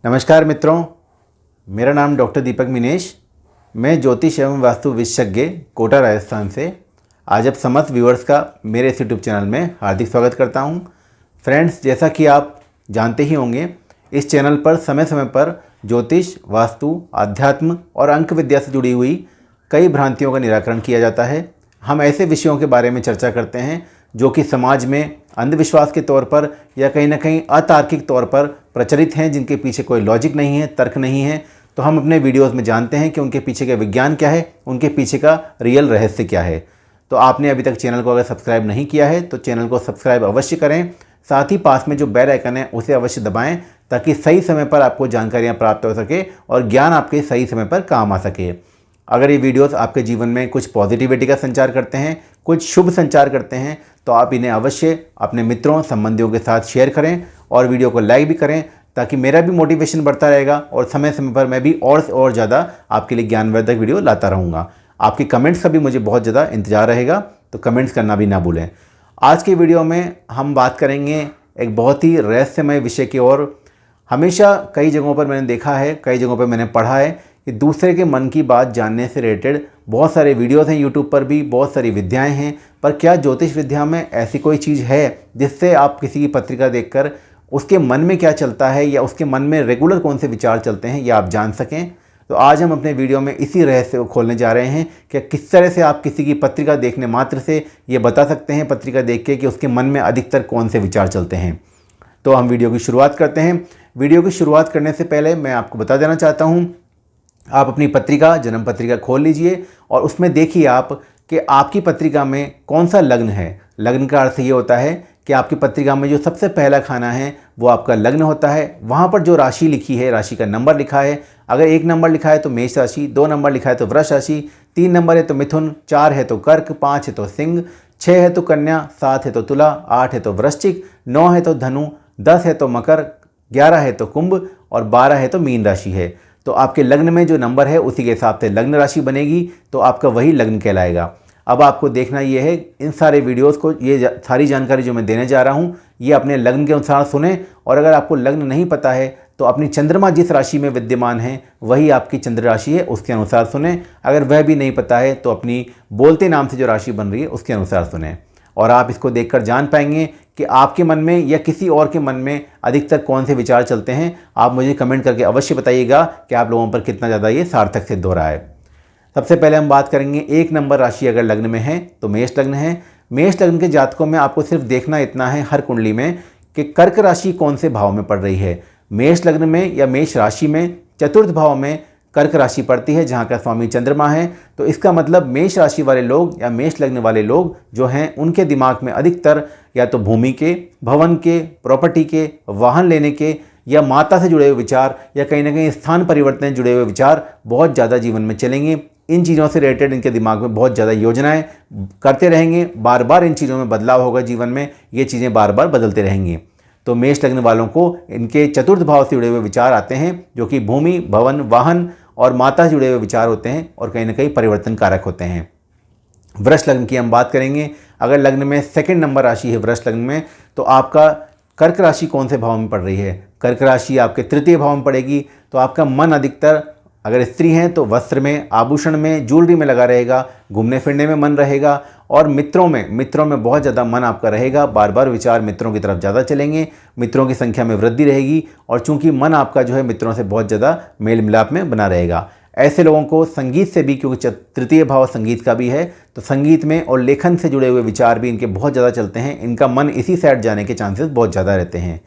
नमस्कार मित्रों, मेरा नाम डॉक्टर दीपक मिनेश। मैं ज्योतिष एवं वास्तु विशेषज्ञ कोटा राजस्थान से आज आप समस्त व्यूअर्स का मेरे इस यूट्यूब चैनल में हार्दिक स्वागत करता हूं। फ्रेंड्स, जैसा कि आप जानते ही होंगे, इस चैनल पर समय समय पर ज्योतिष, वास्तु, आध्यात्म और अंक विद्या से जुड़ी हुई कई भ्रांतियों का निराकरण किया जाता है। हम ऐसे विषयों के बारे में चर्चा करते हैं जो कि समाज में अंधविश्वास के तौर पर या कहीं ना कहीं अतार्किक तौर पर प्रचलित हैं, जिनके पीछे कोई लॉजिक नहीं है, तर्क नहीं है। तो हम अपने वीडियोस में जानते हैं कि उनके पीछे का विज्ञान क्या है, उनके पीछे का रियल रहस्य क्या है। तो आपने अभी तक चैनल को अगर सब्सक्राइब नहीं किया है तो चैनल को सब्सक्राइब अवश्य करें। साथ ही पास में जो बेल आइकन है उसे अवश्य दबाएं ताकि सही समय पर आपको जानकारियाँ प्राप्त हो सके और ज्ञान आपके सही समय पर काम आ सके। अगर ये वीडियोस आपके जीवन में कुछ पॉजिटिविटी का संचार करते हैं, कुछ शुभ संचार करते हैं, तो आप इन्हें अवश्य अपने मित्रों, संबंधियों के साथ शेयर करें और वीडियो को लाइक भी करें ताकि मेरा भी मोटिवेशन बढ़ता रहेगा और समय समय पर मैं भी और ज़्यादा आपके लिए ज्ञानवर्धक वीडियो लाता रहूँगा। आपके कमेंट्स का भी मुझे बहुत ज़्यादा इंतजार रहेगा, तो कमेंट्स करना भी ना भूलें। आज के वीडियो में हम बात करेंगे एक बहुत ही रहस्यमय विषय की ओर। हमेशा कई जगहों पर मैंने देखा है, कई जगहों पर मैंने पढ़ा है कि दूसरे के मन की बात जानने से रिलेटेड बहुत सारे वीडियोस हैं, यूट्यूब पर भी बहुत सारी विद्याएं हैं। पर क्या ज्योतिष विद्या में ऐसी कोई चीज़ है जिससे आप किसी की पत्रिका देखकर उसके मन में क्या चलता है या उसके मन में रेगुलर कौन से विचार चलते हैं या आप जान सकें? तो आज हम अपने वीडियो में इसी रहस्य को खोलने जा रहे हैं कि किस तरह से आप किसी की पत्रिका देखने मात्र से ये बता सकते हैं, पत्रिका देख के, कि उसके मन में अधिकतर कौन से विचार चलते हैं। तो हम वीडियो की शुरुआत करते हैं। वीडियो की शुरुआत करने से पहले मैं आपको बता देना चाहता हूँ, आप अपनी पत्रिका, जन्म पत्रिका खोल लीजिए और उसमें देखिए आप कि आपकी पत्रिका में कौन सा लग्न है। लग्न का अर्थ ये होता है कि आपकी पत्रिका में जो सबसे पहला खाना है वो आपका लग्न होता है। वहाँ पर जो राशि लिखी है, राशि का नंबर लिखा है, अगर 1 नंबर लिखा है तो मेष राशि, 2 नंबर लिखा है तो वृष राशि, 3 नंबर है तो मिथुन, 4 है तो कर्क, 5 है तो सिंह, 6 है तो कन्या, 7 है तो तुला, 8 है तो वृश्चिक, 9 है तो धनु, 10 है तो मकर, 11 है तो कुंभ और 12 है तो मीन राशि है। तो आपके लग्न में जो नंबर है उसी के हिसाब से लग्न राशि बनेगी, तो आपका वही लग्न कहलाएगा। अब आपको देखना ये है, इन सारे वीडियोस को, ये सारी जानकारी जो मैं देने जा रहा हूँ ये अपने लग्न के अनुसार सुने। और अगर आपको लग्न नहीं पता है तो अपनी चंद्रमा जिस राशि में विद्यमान है वही आपकी चंद्र राशि है, उसके अनुसार सुने। अगर वह भी नहीं पता है तो अपनी बोलते नाम से जो राशि बन रही है उसके अनुसार सुने, और आप इसको देखकर जान पाएंगे कि आपके मन में या किसी और के मन में अधिकतर कौन से विचार चलते हैं। आप मुझे कमेंट करके अवश्य बताइएगा कि आप लोगों पर कितना ज़्यादा ये सार्थक सिद्ध हो रहा है। सबसे पहले हम बात करेंगे 1 नंबर राशि अगर लग्न में है तो मेष लग्न है। मेष लग्न के जातकों में आपको सिर्फ देखना इतना है हर कुंडली में कि कर्क राशि कौन से भाव में पड़ रही है। मेष लग्न में या मेष राशि में चतुर्थ भाव में कर्क राशि पड़ती है, जहाँ का स्वामी चंद्रमा है। तो इसका मतलब मेष राशि वाले लोग या मेष लग्न वाले लोग जो हैं, उनके दिमाग में अधिकतर या तो भूमि के, भवन के, प्रॉपर्टी के, वाहन लेने के या माता से जुड़े हुए विचार या कहीं ना कहीं स्थान परिवर्तन से जुड़े हुए विचार बहुत ज़्यादा जीवन में चलेंगे। इन चीज़ों से रिलेटेड इनके दिमाग में बहुत ज़्यादा योजनाएं करते रहेंगे। बार बार इन चीज़ों में बदलाव होगा, जीवन में ये चीज़ें बार बार बदलते रहेंगी। तो मेष लग्न वालों को इनके चतुर्थ भाव से जुड़े हुए विचार आते हैं, जो कि भूमि, भवन, वाहन और माता से जुड़े हुए विचार होते हैं और कहीं ना कहीं परिवर्तन कारक होते हैं। वृष लग्न की हम बात करेंगे। अगर लग्न में 2nd नंबर राशि है वृष लग्न में, तो आपका कर्क राशि कौन से भाव में पड़ रही है? कर्क राशि आपके 3य भाव में पड़ेगी। तो आपका मन अधिकतर, अगर स्त्री हैं तो वस्त्र में, आभूषण में, ज्वेलरी में लगा रहेगा, घूमने फिरने में मन रहेगा और मित्रों में बहुत ज़्यादा मन आपका रहेगा। बार बार विचार मित्रों की तरफ ज़्यादा चलेंगे, मित्रों की संख्या में वृद्धि रहेगी और चूंकि मन आपका जो है मित्रों से बहुत ज़्यादा मेल मिलाप में बना रहेगा। ऐसे लोगों को संगीत से भी, क्योंकि 3य भाव संगीत का भी है, तो संगीत में और लेखन से जुड़े हुए विचार भी इनके बहुत ज़्यादा चलते हैं। इनका मन इसी साइड जाने के चांसेस बहुत ज़्यादा रहते हैं।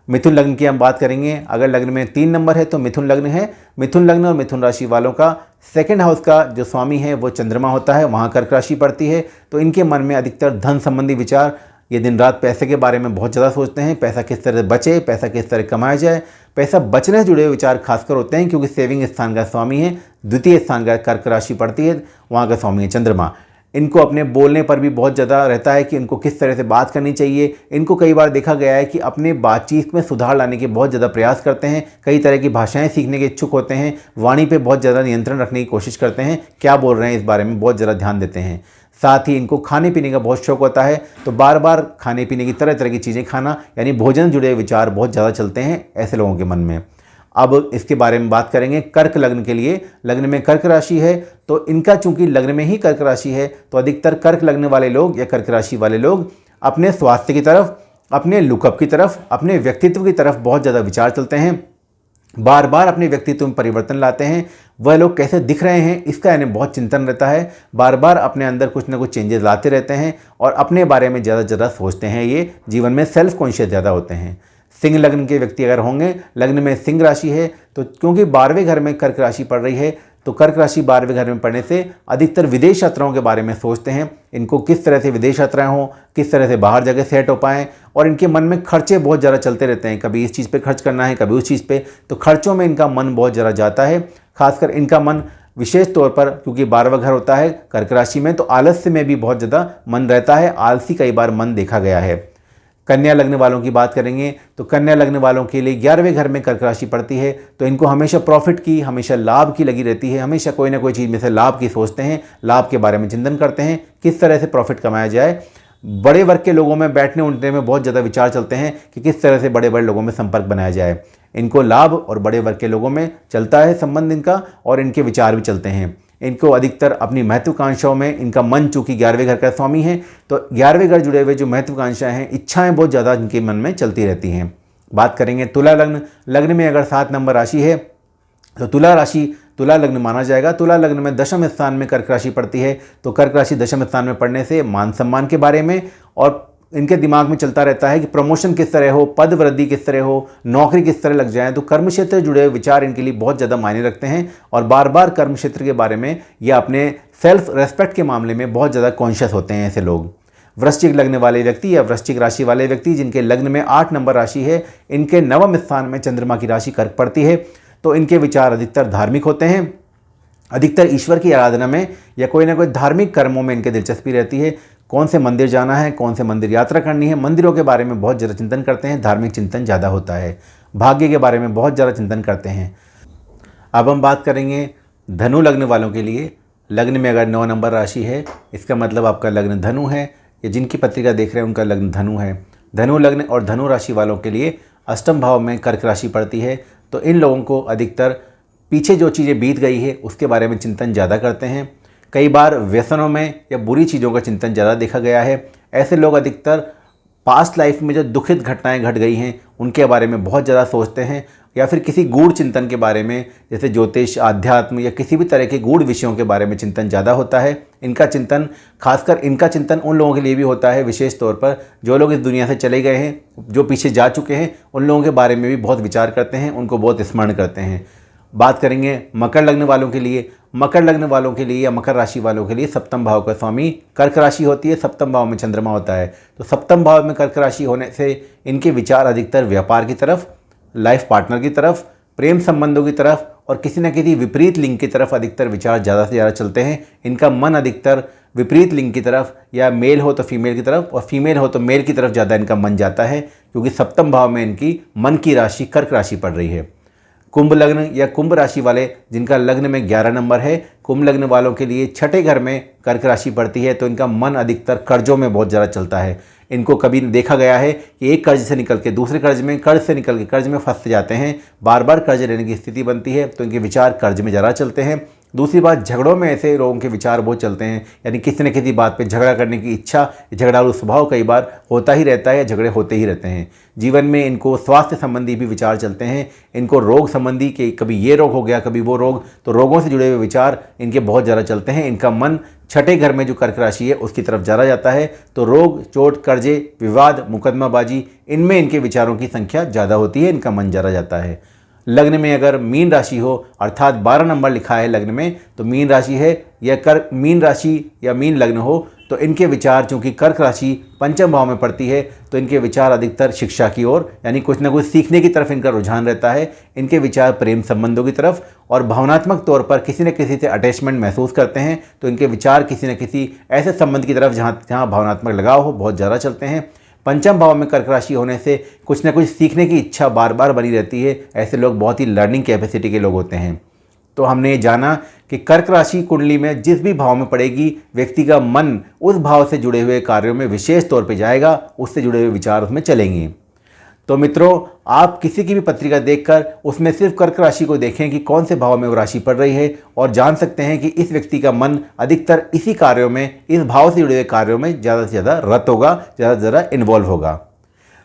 मिथुन लग्न की हम बात करेंगे। अगर लग्न में 3 नंबर है तो मिथुन लग्न है। मिथुन लग्न और मिथुन राशि वालों का 2nd हाउस का जो स्वामी है वो चंद्रमा होता है, वहाँ कर्क राशि पड़ती है। तो इनके मन में अधिकतर धन संबंधी विचार, ये दिन रात पैसे के बारे में बहुत ज़्यादा सोचते हैं। पैसा किस तरह बचे, पैसा किस तरह कमाया जाए, पैसा बचने से जुड़े हुए विचार खासकर होते हैं, क्योंकि सेविंग स्थान का स्वामी है, 2य स्थान का कर्क राशि पड़ती है, वहाँ का स्वामी है चंद्रमा। इनको अपने बोलने पर भी बहुत ज़्यादा रहता है कि इनको किस तरह से बात करनी चाहिए। इनको कई बार देखा गया है कि अपने बातचीत में सुधार लाने के बहुत ज़्यादा प्रयास करते हैं, कई तरह की भाषाएं सीखने के इच्छुक होते हैं, वाणी पे बहुत ज़्यादा नियंत्रण रखने की कोशिश करते हैं, क्या बोल रहे हैं इस बारे में बहुत ज़्यादा ध्यान देते हैं। साथ ही इनको खाने पीने का बहुत शौक होता है, तो बार बार खाने पीने की तरह तरह की चीज़ें खाना, यानी भोजन जुड़े विचार बहुत ज़्यादा चलते हैं ऐसे लोगों के मन में। अब इसके बारे में बात करेंगे कर्क लग्न के लिए। लग्न में कर्क राशि है तो इनका चूंकि लग्न में ही कर्क राशि है तो अधिकतर कर्क लग्न वाले लोग या कर्क राशि वाले लोग अपने स्वास्थ्य की तरफ, अपने लुकअप की तरफ, अपने व्यक्तित्व की तरफ बहुत ज़्यादा विचार चलते हैं, बार बार अपने व्यक्तित्व में परिवर्तन लाते हैं। वह लोग कैसे दिख रहे हैं इसका इन्हें बहुत चिंतन रहता है, बार बार अपने अंदर कुछ ना कुछ चेंजेस लाते रहते हैं और अपने बारे में ज़्यादा ज़्यादा सोचते हैं। ये जीवन में सेल्फ कॉन्शियस ज़्यादा होते हैं। सिंह लग्न के व्यक्ति अगर होंगे, लग्न में सिंह राशि है तो क्योंकि 12वें घर में कर्क राशि पड़ रही है तो कर्क राशि 12वें घर में पड़ने से अधिकतर विदेश यात्राओं के बारे में सोचते हैं। इनको किस तरह से विदेश यात्राएं हो, किस तरह से बाहर जगह सेट हो पाएँ, और इनके मन में खर्चे बहुत ज़्यादा चलते रहते हैं। कभी इस चीज़ पे खर्च करना है, कभी उस चीज़ पे, तो खर्चों में इनका मन बहुत ज़्यादा जाता है। खासकर इनका मन विशेष तौर पर क्योंकि 12वां घर होता है कर्क राशि में तो आलस्य में भी बहुत ज़्यादा मन रहता है, आलसी कई बार मन देखा गया है। कन्या लग्न वालों की बात करेंगे तो कन्या लग्न वालों के लिए 11वें घर में कर्क राशि पड़ती है तो इनको हमेशा प्रॉफिट की, हमेशा लाभ की लगी रहती है। हमेशा कोई ना कोई चीज़ में से लाभ की सोचते हैं, लाभ के बारे में चिंतन करते हैं, किस तरह से प्रॉफिट कमाया जाए। बड़े वर्ग के लोगों में बैठने उठने में बहुत ज़्यादा विचार चलते हैं कि किस तरह से बड़े बड़े लोगों में संपर्क बनाया जाए। इनको लाभ और बड़े वर्ग के लोगों में चलता है संबंध इनका, और इनके विचार भी चलते हैं। इनको अधिकतर अपनी महत्वाकांक्षाओं में इनका मन चूंकि 11वें घर का स्वामी है तो 11वें घर जुड़े हुए जो महत्वाकांक्षाएं हैं, इच्छाएं बहुत ज़्यादा इनके मन में चलती रहती हैं। बात करेंगे तुला लग्न। लग्न में अगर 7 नंबर राशि है तो तुला लग्न माना जाएगा। तुला लग्न में दशम स्थान में कर्क राशि पड़ती है तो कर्क राशि दशम स्थान में पड़ने से मान सम्मान के बारे में और इनके दिमाग में चलता रहता है कि प्रमोशन किस तरह हो, पद वृद्धि किस तरह हो, नौकरी किस तरह लग जाए। तो कर्म क्षेत्र जुड़े हुए विचार इनके लिए बहुत ज़्यादा मायने रखते हैं और बार बार कर्म क्षेत्र के बारे में या अपने सेल्फ रेस्पेक्ट के मामले में बहुत ज़्यादा कॉन्शियस होते हैं ऐसे लोग। वृश्चिक लग्न वाले व्यक्ति या वृश्चिक राशि वाले व्यक्ति जिनके लग्न में 8 नंबर राशि है, इनके 9वें स्थान में चंद्रमा की राशि कर्क पड़ती है तो इनके विचार अधिकतर धार्मिक होते हैं। अधिकतर ईश्वर की आराधना में या कोई ना कोई धार्मिक कर्मों में इनके दिलचस्पी रहती है। कौन से मंदिर जाना है, कौन से मंदिर यात्रा करनी है, मंदिरों के बारे में बहुत ज़्यादा चिंतन करते हैं। धार्मिक चिंतन ज़्यादा होता है। भाग्य के बारे में बहुत ज़्यादा चिंतन करते हैं। अब हम बात करेंगे धनु लग्न वालों के लिए। लग्न में अगर 9 नंबर राशि है इसका मतलब आपका लग्न धनु है, या जिनकी पत्रिका देख रहे हैं उनका लग्न धनु है। धनु लग्न और धनु राशि वालों के लिए अष्टम भाव में कर्क राशि पड़ती है तो इन लोगों को अधिकतर पीछे जो चीज़ें बीत गई है उसके बारे में चिंतन ज़्यादा करते हैं। कई बार व्यसनों में या बुरी चीज़ों का चिंतन ज़्यादा देखा गया है। ऐसे लोग अधिकतर पास्ट लाइफ में जो दुखित घटनाएं घट गई हैं उनके बारे में बहुत ज़्यादा सोचते हैं, या फिर किसी गूढ़ चिंतन के बारे में जैसे ज्योतिष, आध्यात्म या किसी भी तरह के गूढ़ विषयों के बारे में चिंतन ज़्यादा होता है। इनका चिंतन, खासकर इनका चिंतन उन लोगों के लिए भी होता है विशेष तौर पर जो लोग इस दुनिया से चले गए हैं, जो पीछे जा चुके हैं, उन लोगों के बारे में भी बहुत विचार करते हैं, उनको बहुत स्मरण करते हैं। बात करेंगे मकर लग्न वालों के लिए। मकर लग्न वालों के लिए या मकर राशि वालों के लिए सप्तम भाव का स्वामी कर्क राशि होती है, सप्तम भाव में चंद्रमा होता है। तो सप्तम भाव में कर्क राशि होने से इनके विचार अधिकतर व्यापार की तरफ, लाइफ पार्टनर की तरफ, प्रेम संबंधों की तरफ और किसी न किसी विपरीत लिंग की तरफ अधिकतर विचार ज़्यादा से ज़्यादा चलते हैं। इनका मन अधिकतर विपरीत लिंग की तरफ, या मेल हो तो फीमेल की तरफ और फीमेल हो तो मेल की तरफ ज़्यादा इनका मन जाता है, क्योंकि सप्तम भाव में इनकी मन की राशि कर्क राशि पड़ रही है। कुंभ लग्न या कुंभ राशि वाले जिनका लग्न में 11 नंबर है, कुंभ लग्न वालों के लिए छठे घर में कर्क राशि पड़ती है तो इनका मन अधिकतर कर्जों में बहुत ज़्यादा चलता है। इनको कभी देखा गया है कि एक कर्ज से निकल के दूसरे कर्ज में, कर्ज से निकल के कर्ज में फंसते जाते हैं, बार बार कर्ज लेने की स्थिति बनती है तो इनके विचार कर्ज में ज़्यादा चलते हैं। दूसरी बात, झगड़ों में ऐसे लोगों के विचार बहुत चलते हैं, यानी किसी न किसी बात पे झगड़ा करने की इच्छा, झगड़ालू स्वभाव कई बार होता ही रहता है या झगड़े होते ही रहते हैं। जीवन में इनको स्वास्थ्य संबंधी भी विचार चलते हैं। इनको रोग संबंधी कि कभी ये रोग हो गया, कभी वो रोग, तो रोगों से जुड़े हुए विचार इनके बहुत ज़्यादा चलते हैं। इनका मन छठे घर में जो कर्क राशि है उसकी तरफ ज़्यादा जाता है, तो रोग, चोट, कर्जे, विवाद, मुकदमाबाजी, इनमें इनके विचारों की संख्या ज़्यादा होती है, इनका मन ज़्यादा जाता है। लग्न में अगर मीन राशि हो, अर्थात 12 नंबर लिखा है लग्न में, तो मीन राशि है या मीन राशि या मीन लग्न हो तो इनके विचार, चूँकि कर्क राशि पंचम भाव में पड़ती है तो इनके विचार अधिकतर शिक्षा की ओर, यानी कुछ ना कुछ सीखने की तरफ इनका रुझान रहता है। इनके विचार प्रेम संबंधों की तरफ और भावनात्मक तौर पर किसी न किसी से अटैचमेंट महसूस करते हैं तो इनके विचार किसी न किसी ऐसे संबंध की तरफ जहाँ भावनात्मक लगाव हो बहुत ज़्यादा चलते हैं। पंचम भाव में कर्क राशि होने से कुछ न कुछ सीखने की इच्छा बार बार बनी रहती है। ऐसे लोग बहुत ही लर्निंग कैपेसिटी के लोग होते हैं। तो हमने जाना कि कर्क राशि कुंडली में जिस भी भाव में पड़ेगी, व्यक्ति का मन उस भाव से जुड़े हुए कार्यों में विशेष तौर पे जाएगा, उससे जुड़े हुए विचार उसमें चलेंगे। तो मित्रों, आप किसी की भी पत्रिका देखकर उसमें सिर्फ कर्क राशि को देखें कि कौन से भाव में वो राशि पड़ रही है और जान सकते हैं कि इस व्यक्ति का मन अधिकतर इसी कार्यों में, इस भाव से जुड़े हुए कार्यों में ज़्यादा से ज़्यादा रत होगा, ज़्यादा से ज़्यादा इन्वॉल्व होगा।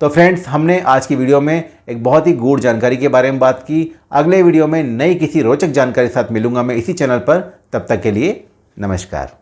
तो फ्रेंड्स, हमने आज की वीडियो में एक बहुत ही गूढ़ जानकारी के बारे में बात की। अगले वीडियो में नई किसी रोचक जानकारी के साथ मिलूंगा मैं इसी चैनल पर। तब तक के लिए नमस्कार।